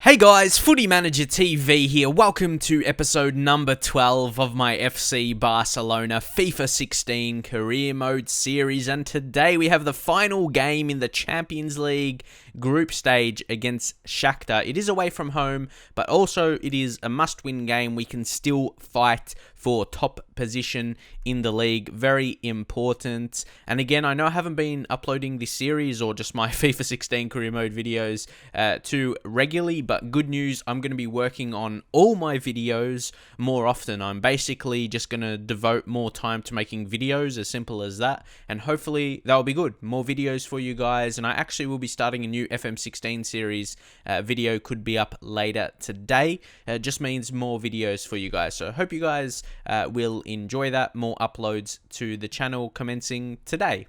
Hey guys, Footy Manager TV here. Welcome to episode number 12 of my FC Barcelona FIFA 16 Career Mode series, and today we have the final game in the Champions League group stage against Shakhtar. It is away from home, but also it is a must-win game. We can still fight for top position in the league. Very important. And again, I know I haven't been uploading this series or just my FIFA 16 Career Mode videos too regularly, but good news, I'm going to be working on all my videos more often. I'm basically just going to devote more time to making videos, as simple as that, and hopefully that will be good. More videos for you guys, and I actually will be starting a new FM16 series. Video could be up later today. It just means more videos for you guys, so I hope you guys will enjoy that. More uploads to the channel commencing today,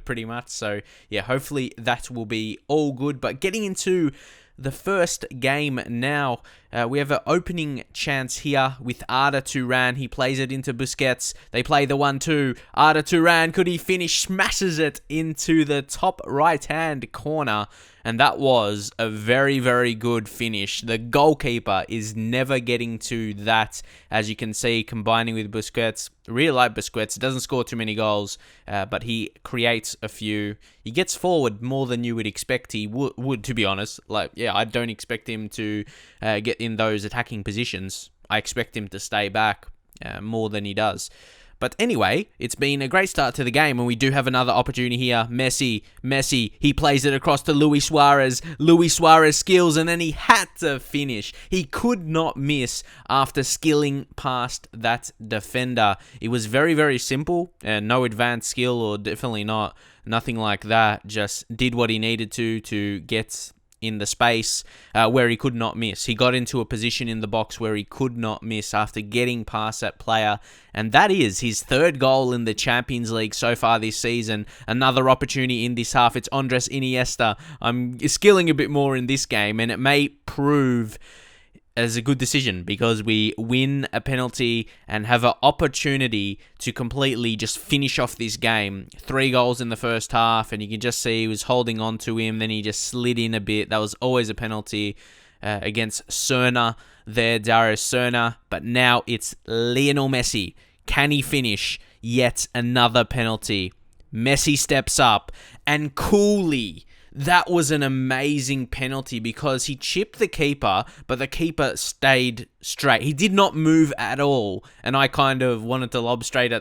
pretty much. So yeah, hopefully that will be all good. But getting into the first game now, we have an opening chance here with Arda Turan. He plays it into Busquets. They play the 1-2. Arda Turan, could he finish? Smashes it into the top right-hand corner. And that was a very, very good finish. The goalkeeper is never getting to that, as you can see, combining with Busquets. Really like Busquets. Doesn't score too many goals, but he creates a few. He gets forward more than you would expect he would, to be honest. Like, yeah, I don't expect him to get in those attacking positions. I expect him to stay back more than he does. But anyway, it's been a great start to the game, and we do have another opportunity here. Messi, he plays it across to Luis Suarez. Luis Suarez skills, and then he had to finish. He could not miss after skilling past that defender. It was very, very simple, and no advanced skill, or definitely nothing like that. Just did what he needed to get in the space where he could not miss. He got into a position in the box where he could not miss after getting past that player, and that is his third goal in the Champions League so far this season. Another opportunity in this half. It's Andres Iniesta. I'm skilling a bit more in this game, and it may prove as a good decision because we win a penalty and have an opportunity to completely just finish off this game. 3 goals in the first half, and you can just see he was holding on to him, then he just slid in a bit. That was always a penalty against Cerna there, Darius Cerna, but now it's Lionel Messi. Can he finish? Yet another penalty. Messi steps up, and coolly, that was an amazing penalty because he chipped the keeper, but the keeper stayed straight. He did not move at all, and I kind of wanted to lob straight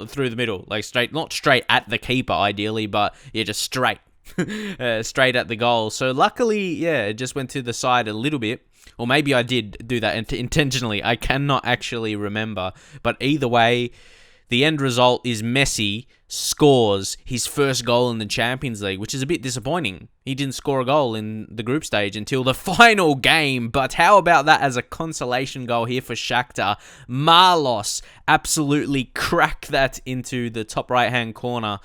through the middle, like straight, not straight at the keeper ideally, but yeah, just straight, straight at the goal. So luckily, yeah, it just went to the side a little bit. Or maybe I did do that intentionally. I cannot actually remember, but either way, the end result is Messi scores his first goal in the Champions League, which is a bit disappointing. He didn't score a goal in the group stage until the final game, but how about that as a consolation goal here for Shakhtar? Marlos absolutely cracked that into the top right-hand corner,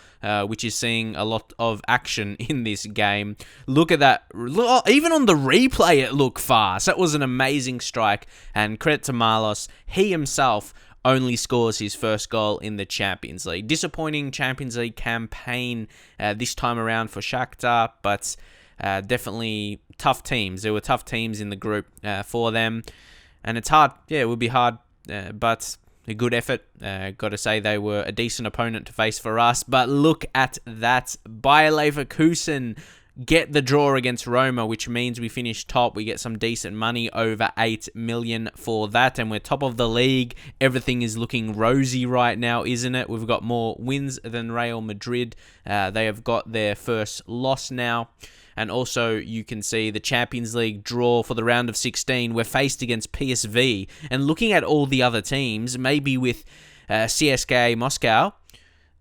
which is seeing a lot of action in this game. Look at that. Even on the replay, it looked fast. That was an amazing strike, and credit to Marlos. He himself only scores his first goal in the Champions League. Disappointing Champions League campaign this time around for Shakhtar, but definitely tough teams. There were tough teams in the group for them, and it's hard. Yeah, it would be hard, but a good effort. Got to say they were a decent opponent to face for us, but look at that. Bayer Leverkusen get the draw against Roma, which means we finish top. We get some decent money, over 8 million for that, and we're top of the league. Everything is looking rosy right now, isn't it? We've got more wins than Real Madrid. They have got their first loss now. And also, you can see the Champions League draw for the round of 16. We're faced against PSV. And looking at all the other teams, maybe with CSKA Moscow,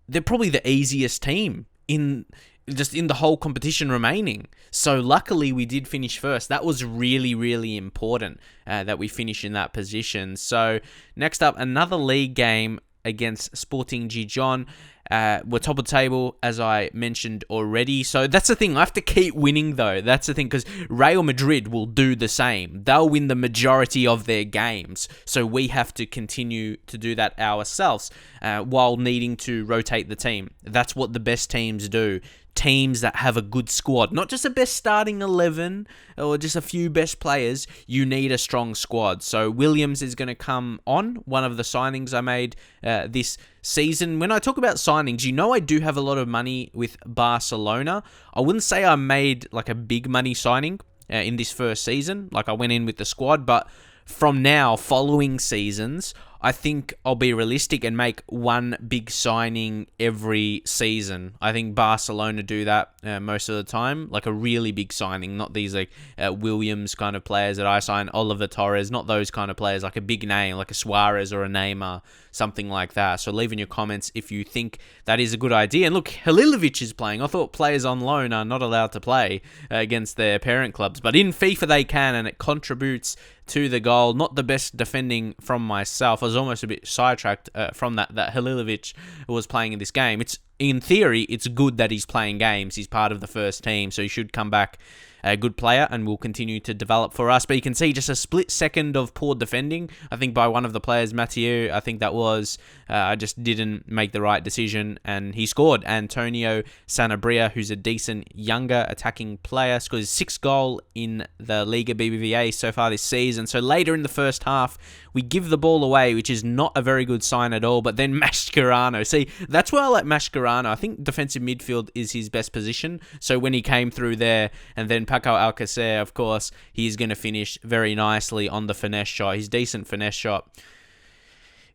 they're probably the easiest team in the whole competition remaining. So luckily we did finish first. That was really, really important that we finish in that position. So next up, another league game against Sporting Gijón. We're top of the table, as I mentioned already. So that's the thing. I have to keep winning, though. That's the thing, because Real Madrid will do the same. They'll win the majority of their games. So we have to continue to do that ourselves while needing to rotate the team. That's what the best teams do. Teams that have a good squad, not just a best starting 11 or just a few best players. You need a strong squad. So Williams is going to come on, one of the signings I made this season. When I talk about signings, you know I do have a lot of money with Barcelona. I wouldn't say I made like a big money signing in this first season. Like I went in with the squad, but from now, following seasons, I think I'll be realistic and make one big signing every season. I think Barcelona do that most of the time, like a really big signing, not these like Williams kind of players that I sign, Oliver Torres, not those kind of players, like a big name, like a Suarez or a Neymar, something like that. So leave in your comments if you think that is a good idea. And look, Halilovic is playing. I thought players on loan are not allowed to play against their parent clubs, but in FIFA they can, and it contributes to the goal. Not the best defending from myself. I was almost a bit sidetracked from that Halilovic was playing in this game. It's in theory, it's good that he's playing games. He's part of the first team, so he should come back a good player and will continue to develop for us. But you can see just a split second of poor defending, I think, by one of the players, Mathieu, I think that was. I just didn't make the right decision, and he scored. Antonio Sanabria, who's a decent younger attacking player, scores his 6th goal in the Liga BBVA so far this season. So later in the first half, we give the ball away, which is not a very good sign at all. But then Mascherano, see, that's why I like Mascherano. I think defensive midfield is his best position. So when he came through there, and then Paco Alcacer, of course, he's going to finish very nicely on the finesse shot. He's decent finesse shot.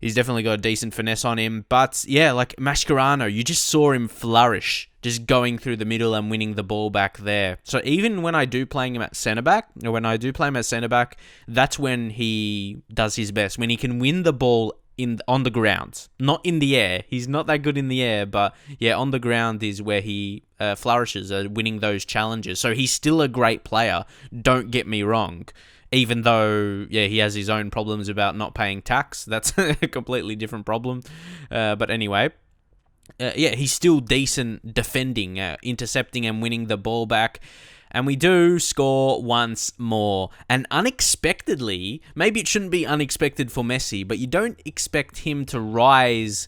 He's definitely got a decent finesse on him. But yeah, like Mascherano, you just saw him flourish, just going through the middle and winning the ball back there. So even when I do playing him at centre-back, that's when he does his best. When he can win the ball on the ground, not in the air. He's not that good in the air, but yeah, on the ground is where he flourishes, winning those challenges. So he's still a great player, don't get me wrong. Even though, yeah, he has his own problems about not paying tax. That's a completely different problem. But anyway, yeah, he's still decent defending, intercepting and winning the ball back. And we do score once more. And unexpectedly, maybe it shouldn't be unexpected for Messi, but you don't expect him to rise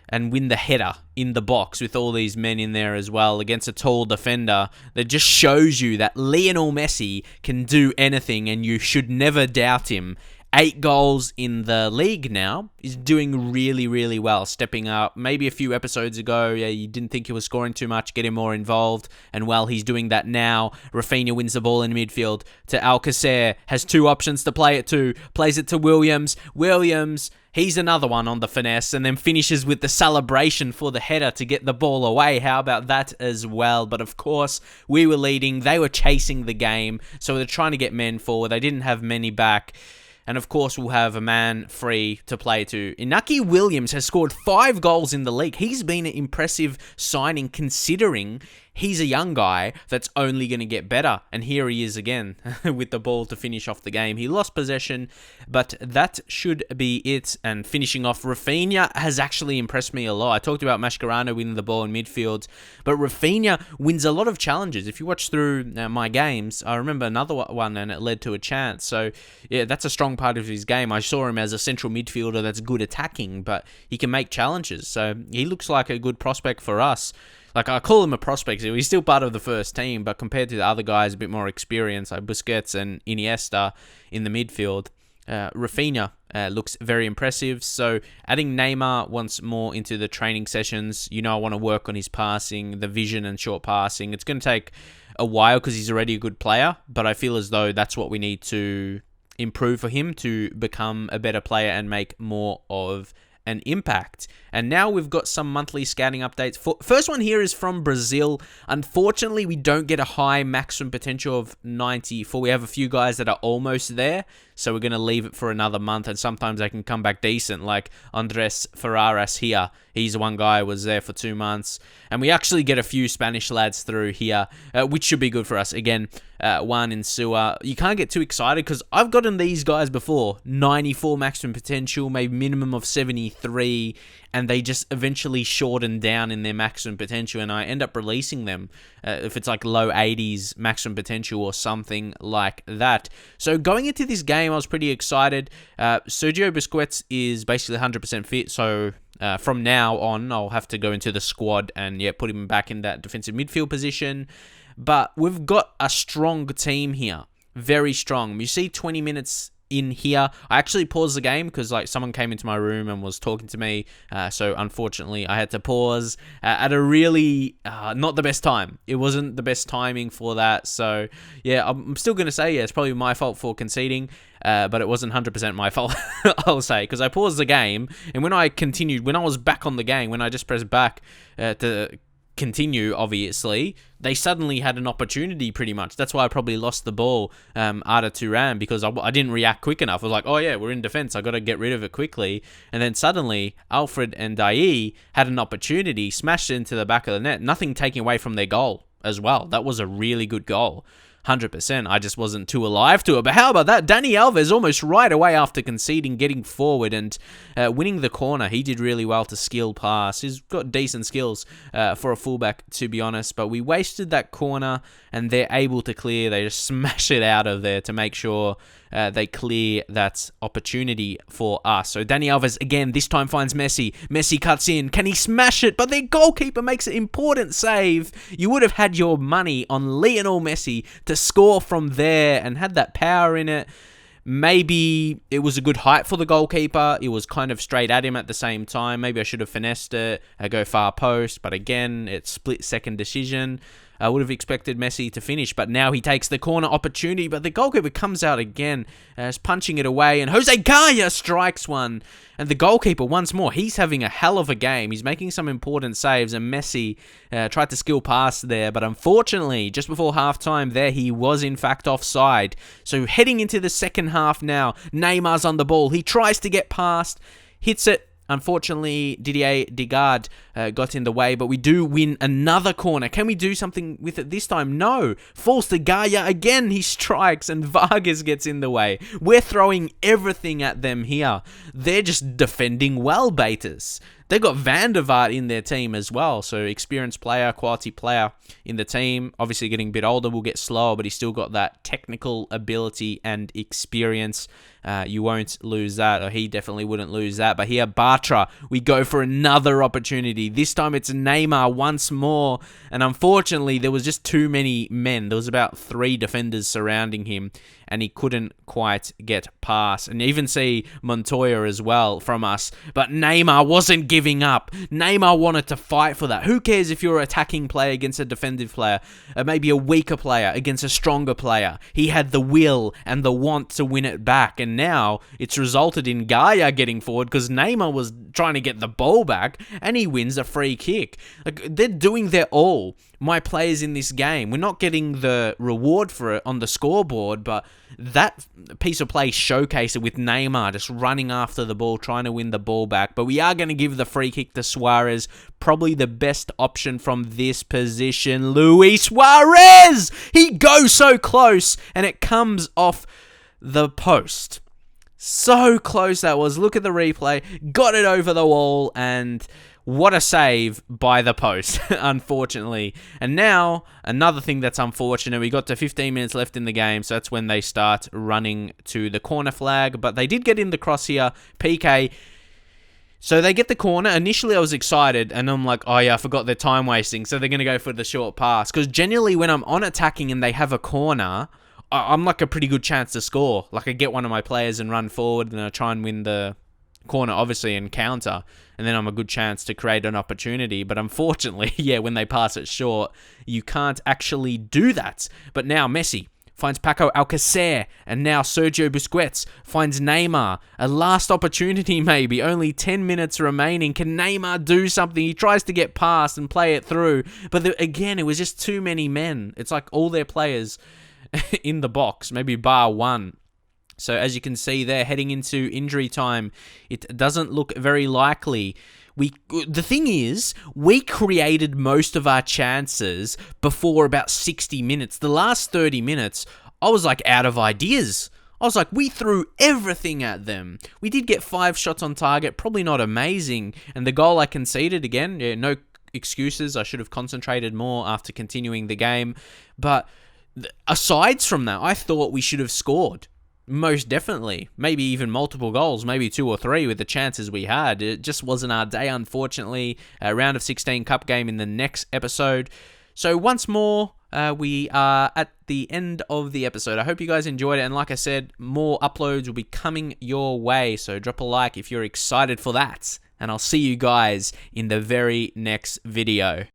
and win the header in the box with all these men in there as well against a tall defender. That just shows you that Lionel Messi can do anything and you should never doubt him. 8 goals in the league now. He's doing really, really well, stepping up. Maybe a few episodes ago, yeah, you didn't think he was scoring too much, get him more involved, and well, he's doing that now. Rafinha wins the ball in midfield to Alcacer, has 2 options to play it to, plays it to Williams. Williams, he's another one on the finesse, and then finishes with the celebration for the header to get the ball away. How about that as well? But of course, we were leading, they were chasing the game, so they're trying to get men forward. They didn't have many back. And of course, we'll have a man free to play to. Inaki Williams has scored 5 goals in the league. He's been an impressive signing considering he's a young guy that's only going to get better. And here he is again with the ball to finish off the game. He lost possession, but that should be it. And finishing off, Rafinha has actually impressed me a lot. I talked about Mascherano winning the ball in midfield, but Rafinha wins a lot of challenges. If you watch through my games, I remember another one and it led to a chance. So yeah, that's a strong part of his game. I saw him as a central midfielder that's good attacking, but he can make challenges. So he looks like a good prospect for us. Like, I call him a prospect. He's still part of the first team, but compared to the other guys, a bit more experience, like Busquets and Iniesta in the midfield, Rafinha looks very impressive. So adding Neymar once more into the training sessions, you know I want to work on his passing, the vision and short passing. It's going to take a while because he's already a good player, but I feel as though that's what we need to improve for him to become a better player and make more of an impact. And now we've got some monthly scouting updates. First one here is from Brazil. Unfortunately, we don't get a high maximum potential of 94. We have a few guys that are almost there, so we're going to leave it for another month, and sometimes they can come back decent, like Andres Ferraras here. He's one guy who was there for 2 months. And we actually get a few Spanish lads through here, which should be good for us. Again, One in Sewer. You can't get too excited because I've gotten these guys before. 94 maximum potential, maybe minimum of 73, and they just eventually shorten down in their maximum potential, and I end up releasing them if it's like low 80s maximum potential or something like that. So going into this game, I was pretty excited. Sergio Busquets is basically 100% fit, so from now on, I'll have to go into the squad and put him back in that defensive midfield position. But we've got a strong team here, very strong. You see 20 minutes in here. I actually paused the game because someone came into my room and was talking to me, so unfortunately I had to pause at a really not the best time. It wasn't the best timing for that, so I'm still going to say it's probably my fault for conceding, but it wasn't 100% my fault, I'll say, because I paused the game, and when I was back on the game, when I just pressed back to continue, obviously, they suddenly had an opportunity pretty much. That's why I probably lost the ball out of Turan, because I didn't react quick enough. I was like, oh yeah, we're in defense, I got to get rid of it quickly. And then suddenly, Alfred and Dai had an opportunity, smashed it into the back of the net, nothing taking away from their goal as well. That was a really good goal. 100%. I just wasn't too alive to it. But how about that? Dani Alves almost right away after conceding, getting forward and winning the corner. He did really well to skill pass. He's got decent skills for a fullback, to be honest. But we wasted that corner and they're able to clear. They just smash it out of there to make sure they clear that opportunity for us. So Dani Alves, again, this time finds Messi. Messi cuts in. Can he smash it? But their goalkeeper makes an important save. You would have had your money on Lionel Messi to score from there and had that power in it. Maybe it was a good height for the goalkeeper. It was kind of straight at him at the same time. Maybe I should have finessed it, go far post. But again, it's split-second decision. I would have expected Messi to finish, but now he takes the corner opportunity, but the goalkeeper comes out again, is punching it away, and Jose Gaya strikes one. And the goalkeeper, once more, he's having a hell of a game. He's making some important saves, and Messi tried to skill pass there, but unfortunately, just before halftime there, he was in fact offside. So heading into the second half now, Neymar's on the ball. He tries to get past, hits it. Unfortunately, Didier Digard got in the way, but we do win another corner. Can we do something with it this time? No. Falls to Gaya again. He strikes, and Vargas gets in the way. We're throwing everything at them here. They're just defending well, Betis. They've got Van der Vaart in their team as well, so experienced player, quality player in the team. Obviously getting a bit older, will get slower, but he's still got that technical ability and experience. You won't lose that, or he definitely wouldn't lose that. But here, Bartra, we go for another opportunity. This time it's Neymar once more, and unfortunately there was just too many men. There was about 3 defenders surrounding him, and he couldn't quite get past. And even see Montoya as well from us. But Neymar wasn't giving up. Neymar wanted to fight for that. Who cares if you're an attacking player against a defensive player? Maybe a weaker player against a stronger player. He had the will and the want to win it back. And now it's resulted in Gaya getting forward because Neymar was trying to get the ball back, and he wins a free kick. They're doing their all. My players in this game, we're not getting the reward for it on the scoreboard, but that piece of play showcased it with Neymar just running after the ball, trying to win the ball back. But we are going to give the free kick to Suarez, probably the best option from this position. Luis Suarez! He goes so close, and it comes off the post. So close that was. Look at the replay. Got it over the wall, and what a save by the post, unfortunately. And now, another thing that's unfortunate, we got to 15 minutes left in the game, so that's when they start running to the corner flag. But they did get in the cross here, PK. So they get the corner. Initially, I was excited, and I'm like, oh yeah, I forgot they're time wasting, so they're going to go for the short pass. Because generally, when I'm on attacking and they have a corner, I'm like a pretty good chance to score. Like, I get one of my players and run forward, and I try and win the corner, obviously, and counter, and then I'm a good chance to create an opportunity. But unfortunately, when they pass it short, you can't actually do that. But now Messi finds Paco Alcacer, and now Sergio Busquets finds Neymar. A last opportunity maybe, only 10 minutes remaining. Can Neymar do something? He tries to get past and play it through, but again, it was just too many men. It's like all their players in the box, maybe bar one. So as you can see there, heading into injury time, it doesn't look very likely. The thing is, we created most of our chances before about 60 minutes. The last 30 minutes, I was like out of ideas. I was like, we threw everything at them. We did get 5 shots on target, probably not amazing. And the goal I conceded, again, no excuses. I should have concentrated more after continuing the game. But aside from that, I thought we should have scored. Most definitely. Maybe even multiple goals, maybe 2 or 3 with the chances we had. It just wasn't our day, unfortunately. A round of 16 cup game in the next episode. So once more, we are at the end of the episode. I hope you guys enjoyed it. And like I said, more uploads will be coming your way. So drop a like if you're excited for that. And I'll see you guys in the very next video.